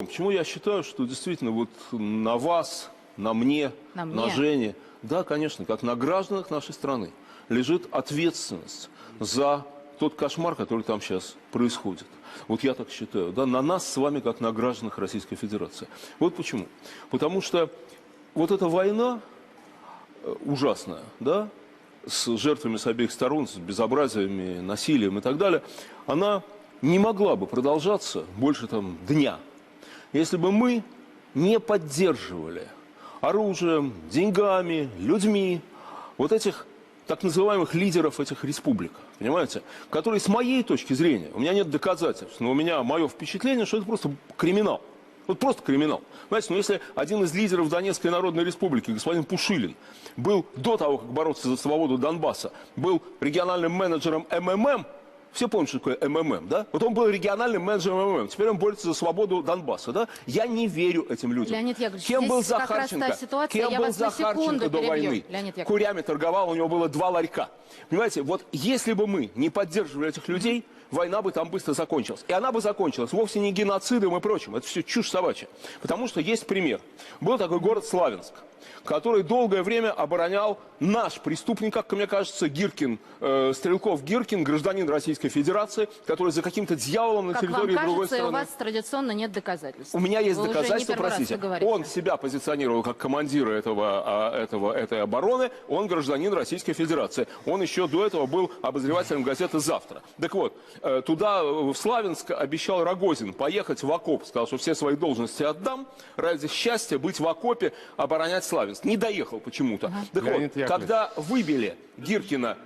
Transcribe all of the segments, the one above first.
Почему я считаю, что действительно вот на вас, на мне, на Жене, да, конечно, как на гражданах нашей страны, лежит ответственность за тот кошмар, который там сейчас происходит. Вот я так считаю, да, на нас с вами, как на гражданах Российской Федерации. Вот почему. Потому что вот эта война ужасная, да, с жертвами с обеих сторон, с безобразиями, насилием и так далее, она не могла бы продолжаться больше там дня, если бы мы не поддерживали оружием, деньгами, людьми вот этих так называемых лидеров этих республик, понимаете, которые с моей точки зрения, у меня нет доказательств, но у меня мое впечатление, что это просто криминал. Вот просто криминал. Понимаете, ну если один из лидеров Донецкой Народной Республики, господин Пушилин, был до того, как бороться за свободу Донбасса, был региональным менеджером МММ, все помнят, что такое МММ, да? Вот он был региональным менеджером МММ, теперь он борется за свободу Донбасса, да? Я не верю этим людям. Леонид Яковлевич, кем был как раз та Захарченко? ситуация, Кем я был вас на секунду Захарченко до перебью. войны? Курями торговал, у него было 2 ларька. Понимаете, вот если бы мы не поддерживали этих людей, война бы там быстро закончилась. И она бы закончилась вовсе не геноцидом и прочим. Это все чушь собачья. Потому что есть пример. Был такой город Славянск, который долгое время оборонял наш преступник, как мне кажется, Гиркин, Стрелков-Гиркин, гражданин Российской Федерации, который за каким-то дьяволом на территории другой страны. У вас традиционно нет доказательств. У меня есть доказательства, простите. Он себя позиционировал как командира этой обороны, он гражданин Российской Федерации. Он еще до этого был обозревателем газеты «Завтра». Так вот, туда, в Славянск, обещал Рогозин поехать в окоп. Сказал, что все свои должности отдам ради счастья быть в окопе, оборонять Славянск. Не доехал почему-то. Так вот, когда выбили Гиркина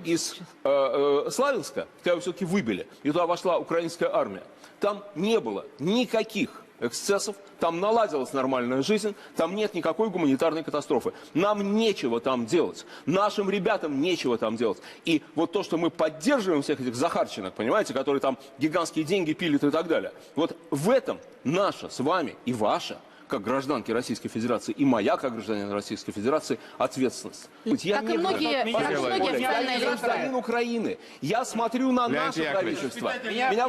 из Славянска, когда его все-таки выбили, и туда вошла украинская армия, там не было никаких эксцессов, там наладилась нормальная жизнь, там нет никакой гуманитарной катастрофы. Нам нечего там делать, нашим ребятам нечего там делать. И вот то, что мы поддерживаем всех этих Захарченок, понимаете, которые там гигантские деньги пилят и так далее, вот в этом наша с вами и ваша, как гражданки Российской Федерации, и моя, как гражданин Российской Федерации, ответственность. Я как и многие я гражданин Украины. Я смотрю на наше правительство. Меня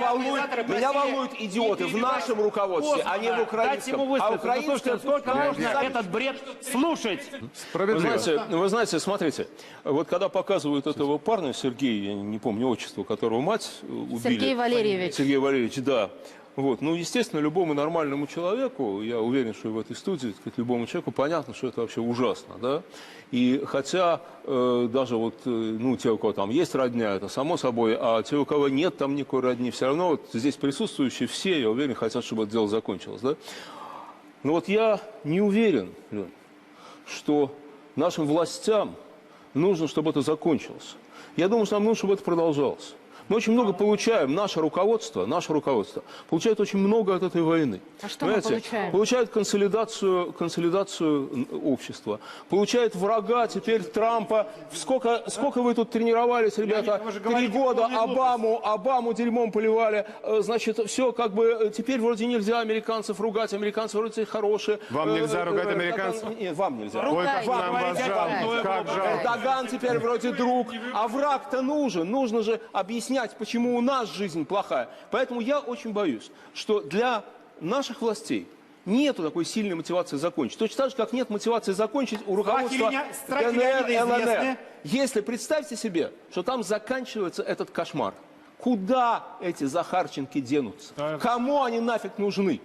волнуют идиоты в нашем руководстве, а не в украинском. А украинское... Сколько можно этот бред слушать? Вы знаете, смотрите, вот когда показывают этого парня, Сергея, я не помню отчество, которого мать убили. Сергей Валерьевич. Сергей Валерьевич, да. Вот. Ну, естественно, любому нормальному человеку, я уверен, что и в этой студии, так сказать, любому человеку понятно, что это вообще ужасно, да. И хотя даже вот, ну, те, у кого там есть родня, это само собой, а те, у кого нет там никакой родни, все равно вот здесь присутствующие все, я уверен, хотят, чтобы это дело закончилось, да. Но вот я не уверен, что нашим властям нужно, чтобы это закончилось. Я думаю, что нам нужно, чтобы это продолжалось. Мы очень много получаем, наше руководство получает очень много от этой войны. А что мы получаем? Получает консолидацию общества, получает врага, теперь Трампа. Сколько вы тут тренировались, ребята? 3 года Обаму дерьмом поливали. Значит, все как бы, теперь вроде нельзя американцев ругать, американцы вроде хорошие. Вам нельзя ругать американцев? Нет, вам нельзя. Нам вас жалко, как жалко. Эрдоган теперь вроде друг, а враг-то нужно же объяснять, почему у нас жизнь плохая. Поэтому я очень боюсь, что для наших властей нету такой сильной мотивации закончить. Точно так же, как нет мотивации закончить у руководства ДНР, ЛНР. Если представьте себе, что там заканчивается этот кошмар, куда эти Захарченки денутся? Кому они нафиг нужны?